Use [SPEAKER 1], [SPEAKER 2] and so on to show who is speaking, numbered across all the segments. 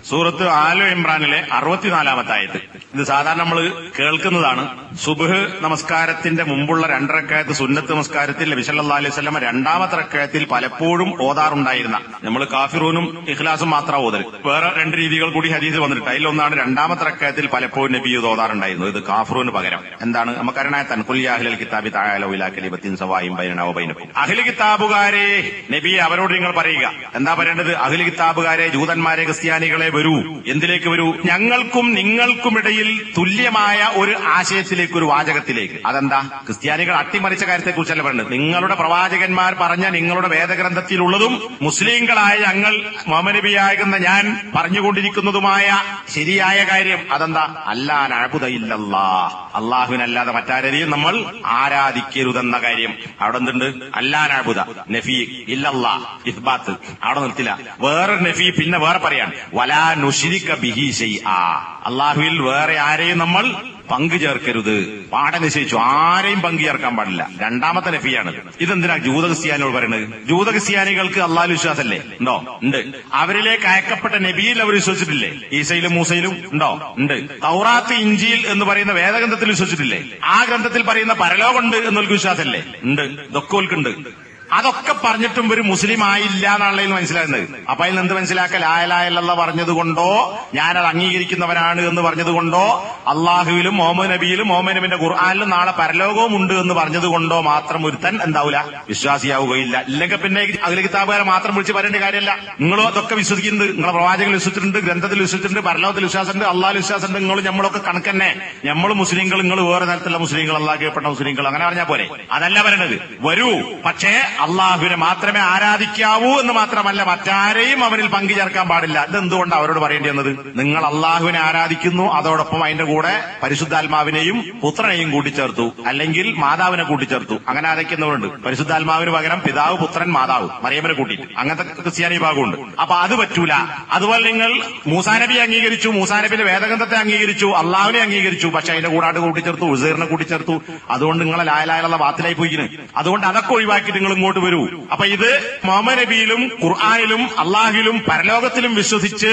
[SPEAKER 1] സൂറത്ത് ആലു ഇമ്രാനിലെ 64-ാമത്തെ ആയത്ത്. ഇത് സാധാരണ നമ്മൾ കേൾക്കുന്നതാണ്. സുബ്ഹ് നമസ്കാരത്തിന്റെ മുമ്പുള്ള 2 റക്അത്ത് സുന്നത്ത് നമസ്കാരത്തിൽ നബി സല്ലല്ലാഹു അലൈഹി വസല്ലം 2ാമത്തെ റക്അത്തിൽ പലപ്പോഴും ഓതാറുണ്ടായിരുന്ന, നമ്മൾ കാഫിറൂനും ഇഖ്ലാസും മാത്രം ഓതൽ. വേറെ 2 രീതികൾ കൂടി ഹദീസിൽ വന്നിട്ട് അതിലൊന്നാണ് 2ാമത്തെ റക്അത്തിൽ പലപ്പോഴും നബി ഓതാറുണ്ടായിരുന്നത്. ഇത് കാഫിറൂന് പകരം എന്താണ്? നമുക്കറിയാം, തൻഖുൽ യാ അഹ്ലൽ കിതാബി തആലൂ ഇലാ കലിമത്തിൻ സവാഇൻ ബൈനനാ വബൈനകും. അഹ്ലു കിതാബുകാരെ, നബിയെ അവരോട് നിങ്ങൾ പറയുക. എന്താ പറയേണ്ടത്? അഹ്ലു കിതാബുകാരെ, ജൂതന്മാരെ, ക്രിസ്ത്യാനികളെ, വരൂ. എന്തിലേക്ക് വരൂ? ഞങ്ങൾക്കും നിങ്ങൾക്കുമിടയിൽ തുല്യമായ ഒരു ആശയത്തിലേക്ക്, ഒരു വാചകത്തിലേക്ക്. അതെന്താ? ക്രിസ്ത്യാനികൾ അട്ടിമറിച്ച കാര്യത്തെക്കുറിച്ചല്ല പറയുന്നത്. നിങ്ങളുടെ പ്രവാചകന്മാർ പറഞ്ഞ നിങ്ങളുടെ വേദഗ്രന്ഥത്തിലുള്ളതും മുസ്ലിങ്ങളായ ഞങ്ങൾ, മുഹമ്മദ് നബിയാകുന്ന ഞാൻ പറഞ്ഞുകൊണ്ടിരിക്കുന്നതുമായ ശരിയായ കാര്യം അതെന്താ? അല്ലാ നഅ്ബുദ ഇല്ലല്ലാഹ്, അല്ലാഹുവിനല്ലാതെ മറ്റാരെയും നമ്മൾ ആരാധിക്കരുതെന്ന കാര്യം. അവിടെ എന്തുണ്ട്? അല്ലാ നഅ്ബുദ, നഫി, ഇല്ലല്ലാഹ് ഇസ്ബാത്ത്. അവിടെ നിർത്തില്ല, വേറൊരു നഫി പിന്നെ വേറെ പറയാൻ, വലാ നുശ്രിക ബിഹി ശൈആ, അല്ലാഹുവിൽ വേറെ ആരെയും നമ്മൾ പങ്കു ചേർക്കരുത്. പാഠം നിശ്ചയിച്ചു, ആരെയും പങ്കു ചേർക്കാൻ പാടില്ല. 2ാമത്തെ നഫിയാണ്. ഇതെന്തിനാ ജൂത ക്രിസ്ത്യാനികൾ പറയുന്നത്? ജൂത ക്രിസ്ത്യാനികൾക്ക് അള്ളാഹുൽ വിശ്വാസല്ലേ? ഉണ്ടോ? ഉണ്ട്. അവരിലേക്ക് അയക്കപ്പെട്ട നബിയിൽ അവർ വിശ്വസിച്ചിട്ടില്ലേ? ഈസയിലും മൂസയിലും ഉണ്ടോ? ഉണ്ട്. തൗറാത്ത്, ഇഞ്ചീൽ എന്ന് പറയുന്ന വേദഗ്രന്ഥത്തിൽ വിശ്വസിച്ചിട്ടില്ലേ? ആ ഗ്രന്ഥത്തിൽ പറയുന്ന പരലോകമുണ്ട് എന്നൊരു വിശ്വാസല്ലേ? ഉണ്ട്. ഇതൊക്കെ ഓൽക്കുണ്ട്. അതൊക്കെ പറഞ്ഞിട്ടും ഒരു മുസ്ലിം ആയില്ല എന്നാണല്ലോ മനസ്സിലാകുന്നത്. അപ്പൊ അതിൽ എന്ത് മനസ്സിലാക്കൽ? ലാ ഇലാഹ ഇല്ലല്ലാഹ് പറഞ്ഞതുകൊണ്ടോ, ഞാനത് അംഗീകരിക്കുന്നവനാണ് എന്ന് പറഞ്ഞതുകൊണ്ടോ, അള്ളാഹുവിലും മുഹമ്മദ് നബിയിലും മുഹമ്മദ് നബിന്റെ ഖുർആനിലും നാളെ പരലോകവും ഉണ്ട് എന്ന് പറഞ്ഞതുകൊണ്ടോ മാത്രം ഒരുത്തൻ എന്താവൂല? വിശ്വാസിയാവുകയില്ല. ഇല്ലെങ്കിൽ പിന്നെ അഹ്ലു കിതാബുകാരെ മാത്രം വിളിച്ച് പറയേണ്ട കാര്യമല്ല. നിങ്ങളോ അതൊക്കെ വിശ്വസിക്കുന്നുണ്ട്. നിങ്ങളെ പ്രവാചകൻ വിശ്വസിച്ചിട്ടുണ്ട്, ഗ്രന്ഥത്തിൽ വിശ്വസിച്ചിട്ടുണ്ട്, പരലോകത്തിൽ വിശ്വാസമുണ്ട്, അള്ളാഹ് വിശ്വാസമുണ്ട്. നിങ്ങളും നമ്മളൊക്കെ കണക്കന്നെ. നമ്മൾ മുസ്ലിങ്ങൾ, നിങ്ങൾ വേറെ തരത്തിലുള്ള മുസ്ലിങ്ങൾ, അള്ളാഹ്പ്പെട്ട മുസ്ലിങ്ങൾ, അങ്ങനെ പറഞ്ഞാൽ പോരെ? അതല്ല പറയണത്. വരൂ, പക്ഷേ അള്ളാഹുവിനെ മാത്രമേ ആരാധിക്കാവൂ എന്ന് മാത്രമല്ല, മറ്റാരെയും അവനിൽ പങ്കു ചേർക്കാൻ പാടില്ല. ഇതെന്തുകൊണ്ട് അവരോട് പറയേണ്ടി വന്നത്? നിങ്ങൾ അള്ളാഹുവിനെ ആരാധിക്കുന്നു, അതോടൊപ്പം അതിന്റെ കൂടെ പരിശുദ്ധാത്മാവിനെയും പുത്രനെയും കൂട്ടിച്ചേർത്തു, അല്ലെങ്കിൽ മാതാവിനെ കൂട്ടിച്ചേർത്തു. അങ്ങനെ ആരാധിക്കുന്നവരുണ്ട്. പരിശുദ്ധാത്മാവിന് പകരം പിതാവ്, പുത്രൻ, മാതാവ്, മറിയമ്മനെ കൂട്ടിയിട്ട്. അങ്ങനത്തെ ക്രിസ്ത്യാനി വിഭാഗമുണ്ട്. അപ്പൊ അത് പറ്റൂല. അതുപോലെ നിങ്ങൾ മൂസാ നബിയെ അംഗീകരിച്ചു, മൂസാ നബിയുടെ വേദഗ്രന്ഥത്തെ അംഗീകരിച്ചു, അള്ളാഹുവിനെ അംഗീകരിച്ചു, പക്ഷെ അതിന്റെ കൂടാണ്ട് കൂട്ടിച്ചേർത്തു, ഉസൈറിനെ കൂട്ടിച്ചേർത്തു. അതുകൊണ്ട് നിങ്ങളെ ലാ ഇലാഹ ഇല്ലല്ലാഹ് ബാത്തിലായി പോയിന്. അതുകൊണ്ട് അതൊക്കെ ഒഴിവാക്കിയിട്ട് നിങ്ങൾ ഇങ്ങോട്ട് വരൂ. അപ്പൊ ഇത് മുഹമ്മദ് നബിയിലും ഖുർആനിലും അള്ളാഹുവിലും പരലോകത്തിലും വിശ്വസിച്ച്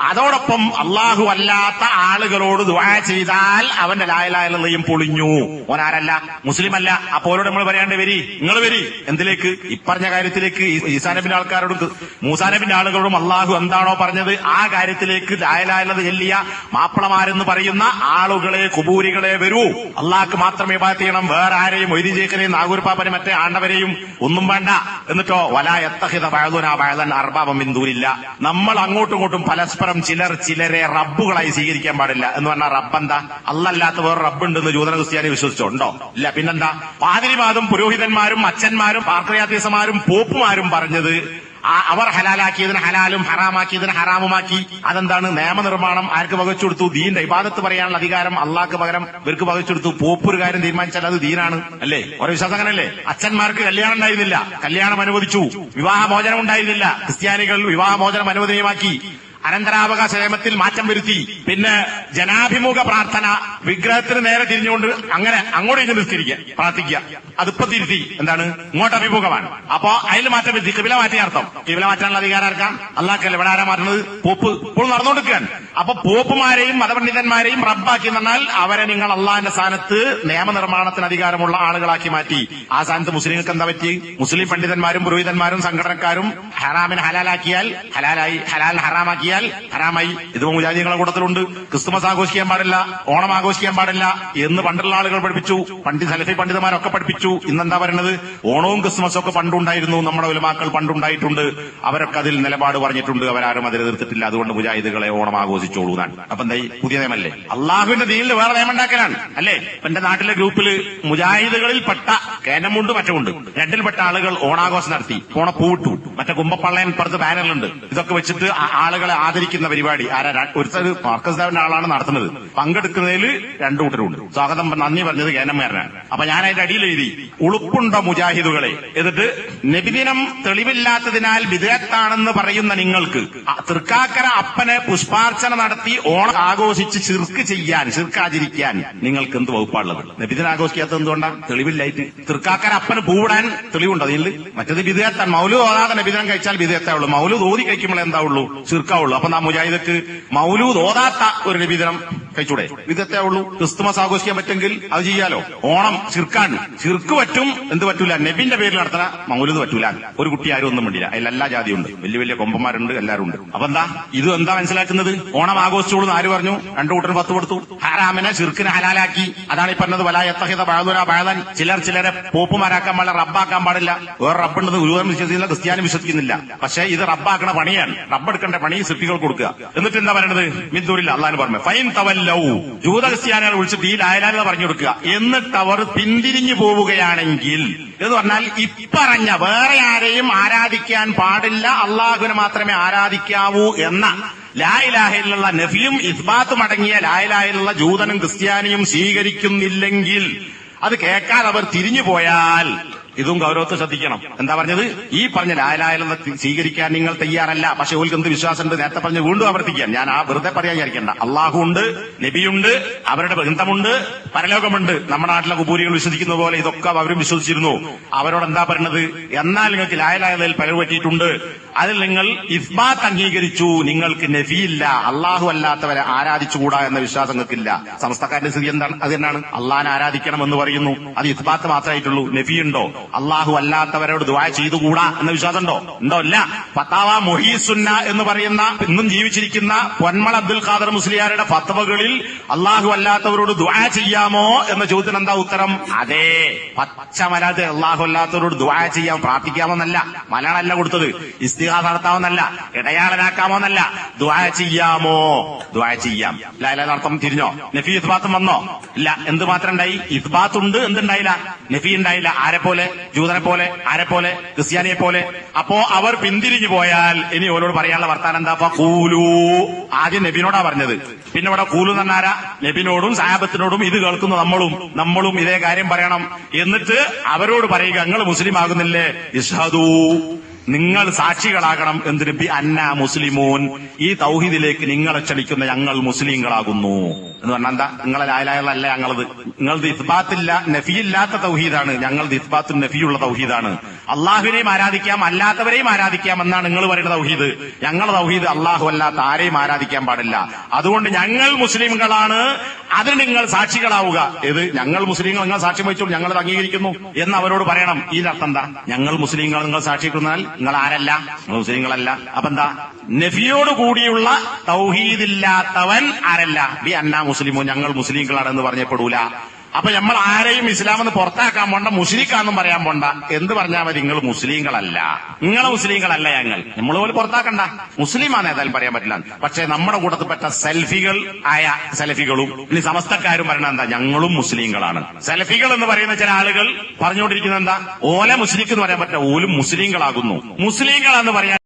[SPEAKER 1] അതോടൊപ്പം അള്ളാഹു അല്ലാത്ത ആളുകളോട് ദുആ ചെയ്താൽ അവന്റെ ലാ ഇലാഹ ഇല്ലല്ലാഹയും പൊളിഞ്ഞു. ഓനാരല്ല, മുസ്ലിമല്ല. അപ്പോഴോട് നമ്മൾ പറയാണ്ട് വരി, നിങ്ങൾ വരി. എന്തിലേക്ക്? ഇപ്പറഞ്ഞ കാര്യത്തിലേക്ക്. ഈസാ നബിന്റെ ആൾക്കാരോടും മൂസാ നബിന്റെ ആളുകളോടും അള്ളാഹു എന്താണോ പറഞ്ഞത് ആ കാര്യത്തിലേക്ക് ലാ ഇലാഹ ഇല്ലല്ലാഹ് ചൊല്ലിയ മാപ്പിളമാരെന്ന് പറയുന്ന ആളുകളെ, കുബൂരികളെ, വരൂ. അള്ളാഹ്ക്ക് മാത്രമേ ഇബാദത്ത് ചെയ്യണം. വേറെ ആരെയും, മൊയ്തീജേക്കനെയും നാഗൂർപ്പാപ്പനെ മറ്റേ ആണ്ടവരെയും ഒന്നും വേണ്ട. എന്നിട്ടോ വലാ യത്തഖിദ ബഅദുനാ ബഅദൻ അർബാബൻ മിൻ ദൂനില്ലാ, നമ്മൾ അങ്ങോട്ടും ഇങ്ങോട്ടും പരസ്പരം ചിലരെ റബ്ബുകളായി സ്വീകരിക്കാൻ പാടില്ല. എന്ന് പറഞ്ഞാൽ റബ്ബെന്താ? അല്ലാത്ത വേറെ റബ്ബുണ്ടെന്ന് ജൂതന ക്രിസ്ത്യാനി വിശ്വസിച്ചോ? ഉണ്ടോ? ഇല്ല. പിന്നെന്താ? പാതിരിമാരും പുരോഹിതന്മാരും അച്ഛന്മാരും പാർക്കയാത്തീസമാരും പോപ്പുമാരും പറഞ്ഞത് അവർ ഹലാലാക്കിയതിന് ഹലാലും ഹറാമാക്കിയതിന് ഹറാമുമാക്കി. അതെന്താണ്? നിയമനിർമ്മാണം ആർക്ക് വകച്ചു കൊടുത്തു? ദീന്റെ ഇബാദത്ത് പറയാനുള്ള അധികാരം അള്ളാഹ്ക്ക് പകരം ഇവർക്ക് വകച്ചു കൊടുത്തു. പോപ്പ് ഒരു കാര്യം തീരുമാനിച്ചാൽ അത് ദീനാണ് അല്ലേ? ഓരോ വിശ്വാസം അങ്ങനല്ലേ? അച്ഛന്മാർക്ക് കല്യാണം ഉണ്ടായിരുന്നില്ല, കല്യാണം അനുവദിച്ചു. വിവാഹമോചനം ഉണ്ടായിരുന്നില്ല, ക്രിസ്ത്യാനികൾ വിവാഹമോചനം അനുവദനീയമാക്കി. അനന്തരാവകാശ നിയമത്തിൽ മാറ്റം വരുത്തി. പിന്നെ ജനാഭിമുഖ പ്രാർത്ഥന, വിഗ്രഹത്തിന് നേരെ തിരിഞ്ഞുകൊണ്ട് അങ്ങനെ അങ്ങോട്ട് ഇങ്ങ് നിസ്കരിക്കുക, പ്രാർത്ഥിക്കുക. അതിപ്പോ തിരുത്തി. എന്താണ്? ഇങ്ങോട്ട് അഭിമുഖമാണ്. അപ്പോ അതിൽ മാറ്റം വരുത്തി. കിബില മാറ്റി അർത്ഥം. കിബില മാറ്റാനുള്ള അധികാരം ആർക്കാം? അള്ളാഹ്ക്കല്ലേ. ഇവിടെ ആരാ മാറ്റുന്നത്? പോപ്പ്. ഇപ്പോൾ നടന്നുകൊടുക്കുകയാണ്. അപ്പൊ പോപ്പുമാരെയും മതപണ്ഡിതന്മാരെയും റബ്ബാക്കി എന്നാൽ അവരെ നിങ്ങൾ അള്ളാഹിന്റെ സ്ഥാനത്ത് നിയമനിർമ്മാണത്തിന് അധികാരമുള്ള ആളുകളാക്കി മാറ്റി. ആ സ്ഥാനത്ത് മുസ്ലിങ്ങൾക്ക് എന്താ പറ്റി? മുസ്ലിം പണ്ഡിതന്മാരും പുരോഹിതന്മാരും സംഘടനക്കാരും ഹറാമിന് ഹലാലാക്കിയാൽ ഹലാലായി, ഹലാൽ ഹറാമാക്കിയാൽ ഹറാമായി. ഇത് മുജാഹിദീങ്ങളുടെ കൂട്ടത്തിലുണ്ട്. ക്രിസ്തുമസ് ആഘോഷിക്കാൻ പാടില്ല, ഓണം ആഘോഷിക്കാൻ പാടില്ല എന്ന് പണ്ടുള്ള ആളുകൾ പഠിപ്പിച്ചു. സലഫി പണ്ഡിതന്മാരൊക്കെ പഠിപ്പിച്ചു. ഇന്നെന്താ പറയുന്നത്? ഓണവും ക്രിസ്തുമസും ഒക്കെ പണ്ടുണ്ടായിരുന്നു, നമ്മുടെ ഉലമാക്കൾ പണ്ടുണ്ടായിട്ടുണ്ട്, അവരൊക്കെ അതിൽ നിലപാട് പറഞ്ഞിട്ടുണ്ട്, അവരാരും അതിൽ എതിർത്തിട്ടില്ല. അതുകൊണ്ട് മുജാഹിദുകളെ ഓണം ആഘോഷിച്ചോളൂ എന്നാണ്. അപ്പൊ എന്താ? പുതിയ നിയമല്ലേ? അള്ളാഹുവിന്റെ ദീനിൽ വേറെ നിയമം ഉണ്ടാക്കലാണ് അല്ലേ? എന്റെ നാട്ടിലെ ഗ്രൂപ്പിൽ മുജാഹിദുകളിൽ പെട്ട കേനമുണ്ട്, മറ്റുമുണ്ട്. രണ്ടിൽപ്പെട്ട ആളുകൾ ഓണാഘോഷം നടത്തി, ഓണപ്പൂവിട്ടു. മറ്റേ കുമ്പപ്പള്ളയൻ പുറത്ത് ബാനറിലുണ്ട്. ഇതൊക്കെ വെച്ചിട്ട് ആളുകളെ ആദരിക്കുന്ന പരിപാടി ഒരുത്തർ മാർക്കസ്ദാവിന്റെ ആളാണ് നടത്തുന്നത്. പങ്കെടുക്കുന്നതിൽ 2 കൂട്ടരുണ്ട്. സ്വാഗതം നന്ദി പറഞ്ഞത് കേനന്മാരനാണ്. അപ്പൊ ഞാൻ അതിന്റെ അടിയിൽ എഴുതി, ഉളുപ്പുണ്ടോ മുജാഹിദുകളെ? എന്നിട്ട് നബിദിനം തെളിവില്ലാത്തതിനാൽ വിദഗ്ധാണെന്ന് പറയുന്ന നിങ്ങൾക്ക് തൃക്കാക്കര അപ്പനെ പുഷ്പാർച്ചന നടത്തി ഓണം ആഘോഷിച്ച് ശിർക്ക് ചെയ്യാൻ, ശിർക്കാചരിക്കാൻ നിങ്ങൾക്ക് എന്ത് വകുപ്പാണുള്ളത്? നബിദിനം ആഘോഷിക്കാത്തത് എന്തുകൊണ്ടാണ്? തെളിവില്ലായിട്ട്. ഷിർക്കാക്കാൻ അപ്പന് പൂവിടാൻ തെളിവുണ്ടോ അതിൽ? മറ്റത് ബിദ്അത്താണ്. മൗലൂദ് ഓതാതെ നബിദിനം കഴിച്ചാൽ ബിദ്അത്തേ ഉള്ളൂ. മൗലൂദ് ഓതി കഴിക്കുമ്പോൾ എന്താ ഉള്ളൂ? ഷിർക്കാവുള്ളൂ. അപ്പൊ നാ മുജാഹിദക്ക് മൗലൂദ് ഓതാത്ത ഒരു നബിദിനം കഴിച്ചൂടെ? ബിദ്അത്തേ ഉള്ളൂ. ക്രിസ്തുമസ് ആഘോഷിക്കാൻ പറ്റുമെങ്കിൽ അത് ചെയ്യാലോ. ഓണം ഷിർക്കാണ്. ഷിർക്ക് പറ്റും, എന്ത് പറ്റൂല? നബിന്റെ പേരിൽ നടത്തുന്ന മൗലൂദ് പറ്റൂല. ഒരു കുട്ടി ആരും ഒന്നും വേണ്ടില്ല. അതിൽ എല്ലാ ജാതിയുണ്ട്, വലിയ വലിയ കൊമ്പന്മാരുണ്ട്, എല്ലാവരും ഉണ്ട്. അപ്പൊ എന്താ ഇത് എന്താ മനസ്സിലാക്കുന്നത്? ഓണം ആഘോഷിച്ചോളൂ ആര് പറഞ്ഞു? രണ്ടു കൂട്ടർ 10 കൊടുത്തു. ഹറാമിനെ ഷിർക്കിനെ ഹലാലാക്കി. അതാണ് ഈ പറഞ്ഞത് വലാ യത്തഖിദ ബഅദുനാ ബഅദൻ. ചിലരെ പോപ്പുമാരാക്കാൻ പാടില്ല, റബ്ബാക്കാൻ പാടില്ല. വേറെ റബ്ബുണ്ടെന്ന് ഗുരുവാൻ വിശ്വസിക്കുന്നില്ല, ക്രിസ്ത്യാനി വിശ്വസിക്കുന്നില്ല. പക്ഷെ ഇത് റബ്ബാക്കണ പണിയാണ്. റബ്ബെടുക്കേണ്ട പണി സൃഷ്ടികൾ കൊടുക്കുക. എന്നിട്ട് എന്താ പറയണത്? മിദ്ദൂരില്ല അള്ളാഹു പറഞ്ഞു ഫൈൻ തവല്ലൗ. ജൂത ക്രിസ്ത്യാനികളെ വിളിച്ചിട്ട് ഈ ലായലാല പറഞ്ഞു കൊടുക്കുക. എന്നിട്ട് അവർ പിന്തിരിഞ്ഞു പോവുകയാണെങ്കിൽ എന്ന് പറഞ്ഞാൽ ഇപ്പറഞ്ഞ വേറെ ആരെയും ആരാധിക്കാൻ പാടില്ല, അള്ളാഹുവിനെ മാത്രമേ ആരാധിക്കാവൂ എന്ന ലാ ഇലാഹ ഇല്ലല്ലാഹ് നഫിയും ഇസ്ബാത്തും അടങ്ങിയ ലാ ഇലാഹ ഇല്ലല്ലാഹ് ജൂതനും ക്രിസ്ത്യാനിയും സ്വീകരിക്കുന്നില്ലെങ്കിൽ, അത് കേൾക്കാതെ അവർ തിരിഞ്ഞു പോയാൽ, ഇതും ഗൗരവത്തെ ശ്രദ്ധിക്കണം. എന്താ പറഞ്ഞത്? ഈ പറഞ്ഞ ലാ ഇലാഹ ഇല്ലല്ലാഹ് സ്വീകരിക്കാൻ നിങ്ങൾ തയ്യാറല്ല. പക്ഷെ ഓൽക്ക് എന്ത് വിശ്വാസമുണ്ട്? നേരത്തെ പറഞ്ഞ് വീണ്ടും ആവർത്തിക്കാൻ, ഞാൻ ആ വെറുതെ പറയാൻ വിചാരിക്കണ്ട. അള്ളാഹു ഉണ്ട്, നബിയുണ്ട്, അവരുടെ ബന്ധമുണ്ട്, പരലോകമുണ്ട്. നമ്മുടെ നാട്ടിലെ കുബൂരികൾ വിശ്വസിക്കുന്ന പോലെ ഇതൊക്കെ അവരും വിശ്വസിച്ചിരുന്നു. അവരോട് എന്താ പറയുന്നത്? എന്നാൽ നിങ്ങൾക്ക് ലാ ഇലാഹ ഇല്ലല്ലാഹ് പിഴവ് പറ്റിയിട്ടുണ്ട്, അതിൽ നിങ്ങൾ ഇസ്ബാത്ത് അംഗീകരിച്ചു, നിങ്ങൾക്ക് നഫിയില്ല, അള്ളാഹു അല്ലാത്തവരെ ആരാധിച്ചുകൂടാ എന്ന വിശ്വാസം നിങ്ങൾക്കില്ല. സമസ്തക്കാരന്റെ സ്ഥിതി എന്താണ്? അത് തന്നെയാണ്. അള്ളാഹിനെ ആരാധിക്കണം എന്ന് പറയുന്നു, അത് ഇസ്ബാത്ത് മാത്രമായിട്ടുള്ളൂ. നഫിയുണ്ടോ? അള്ളാഹു അല്ലാത്തവരോട് ദുആ ചെയ്തുകൂടാ എന്ന വിശ്വാസം ഉണ്ടോ? ഉണ്ടോ? ഇല്ല. ഫത്താവ മുഹീസുന്ന എന്ന് പറയുന്ന ഇന്നും ജീവിച്ചിരിക്കുന്ന പൊന്മള അബ്ദുൽ ഖാദർ മുസ്ലിയാരുടെ ഫത്വകളിൽ അള്ളാഹു അല്ലാത്തവരോട് ദുആ ചെയ്യാമോ എന്ന ചോദ്യത്തിന് എന്താ ഉത്തരം? അതെ, പച്ച മലയാളത്തിൽ അള്ളാഹു അല്ലാത്തവരോട് ദുആ ചെയ്യാം, പ്രാർത്ഥിക്കാമെന്നല്ല. മലയാളമല്ല കൊടുത്തത്. ഇസ്തിഗാസ നടത്താമെന്നല്ല, ഇടയാളനാക്കാമോന്നല്ല. ദുആ ചെയ്യാമോ? ദുആ ചെയ്യാം. ലാ ഇലാഹ ഇല്ലല്ലാഹ് അർത്ഥം തിരിഞ്ഞോ? നഫി ഇസ്ബാത്തും വന്നോ? ഇല്ല. എന്ത് മാത്രം ഉണ്ടായി? ഇസ്ബാത്തുണ്ട്, എന്തുണ്ടായില്ല? നഫി ഉണ്ടായില്ല. ആരെ പോലെ? ജൂതനെ പോലെ. ആരെ പോലെ? ക്രിസ്ത്യാനിയെ പോലെ. അപ്പോ അവർ പിന്തിരിഞ്ഞു പോയാൽ ഇനി ഓരോട് പറയാനുള്ള വർത്താനം എന്താ? കൂലു. ആദ്യം നബിനോടാ പറഞ്ഞത്, പിന്നെ ഇവിടെ കൂലു എന്നാരാ? നബിനോടും സഹാബത്തിനോടും. ഇത് കേൾക്കുന്ന നമ്മളും ഇതേ കാര്യം പറയണം. എന്നിട്ട് അവരോട് പറയുക, നിങ്ങൾ മുസ്ലിം ആകുന്നില്ലേ? ഇഷ്ഹദൂ, നിങ്ങൾ സാക്ഷികളാകണം. എന്തിന്? ബി അന്ന മുസ്ലിമൂൻ, ഈ തൗഹീദിലേക്ക് നിങ്ങളെ ക്ഷണിക്കുന്ന ഞങ്ങൾ മുസ്ലിങ്ങളാകുന്നു എന്ന് പറഞ്ഞാൽ എന്താ? നിങ്ങളെ ലാ ഇലാഹ ഇല്ലല്ലാഹ് അല്ല ഞങ്ങളത്. നിങ്ങളത് ഇസ്ബാത്തില്ല, നഫിയില്ലാത്ത തൗഹീദാണ്. ഞങ്ങളത് ഇസ്ബാത്തും നഫിയുള്ള തൗഹീദാണ്. അള്ളാഹുവിനെയും ആരാധിക്കാം, അല്ലാത്തവരെയും ആരാധിക്കാം എന്നാണ് നിങ്ങൾ പറയുന്ന തൗഹീദ്. ഞങ്ങളുടെ തൗഹീദ് അള്ളാഹു അല്ലാത്ത ആരെയും ആരാധിക്കാൻ പാടില്ല. അതുകൊണ്ട് ഞങ്ങൾ മുസ്ലിംകളാണ്, അതിന് നിങ്ങൾ സാക്ഷികളാവുക. ഏത്? ഞങ്ങൾ മുസ്ലിങ്ങൾ, നിങ്ങൾ സാക്ഷ്യം വഹിച്ചോളൂ, ഞങ്ങളത് അംഗീകരിക്കുന്നു എന്ന് അവരോട് പറയണം. ഇതിനർത്ഥം എന്താ? ഞങ്ങൾ മുസ്ലിങ്ങൾ, നിങ്ങൾ സാക്ഷിക്കുന്നാൽ നിങ്ങൾ ആരല്ല? നിങ്ങൾ മുസ്ലിങ്ങളല്ല. അപ്പൊ എന്താ? നഫിയോട് കൂടിയുള്ള തൗഹീദില്ലാത്തവൻ ആരല്ല? ബി അന്നാ മുസ്ലിമോ, ഞങ്ങൾ മുസ്ലിങ്ങളാണെന്ന് പറഞ്ഞപ്പെടൂല. അപ്പൊ നമ്മൾ ആരെയും ഇസ്ലാമെന്ന് പുറത്താക്കാൻ പോണ്ട, മുസ്ലിക്കാന്നും പറയാൻ പോണ്ട. എന്ത് പറഞ്ഞാൽ മതി? നിങ്ങൾ മുസ്ലിങ്ങളല്ല, നിങ്ങൾ മുസ്ലിങ്ങളല്ല. നമ്മൾ പോലെ പുറത്താക്കണ്ട. മുസ്ലിമാന്ന് ഏതായാലും പറയാൻ പറ്റില്ല. പക്ഷെ നമ്മുടെ കൂട്ടത്തിൽപ്പെട്ട സെൽഫികൾ ആയ സെലഫികളും ഇനി സമസ്തക്കാരും പറയണ എന്താ? ഞങ്ങളും മുസ്ലിങ്ങളാണ്. സെലഫികൾ എന്ന് പറയുന്ന ചില ആളുകൾ പറഞ്ഞുകൊണ്ടിരിക്കുന്നത് എന്താ? ഓല മുസ്ലിക്ക് എന്ന് പറയാൻ പറ്റില്ല, ഓലും മുസ്ലിങ്ങളാകുന്നു. മുസ്ലിങ്ങളെന്ന് പറയാൻ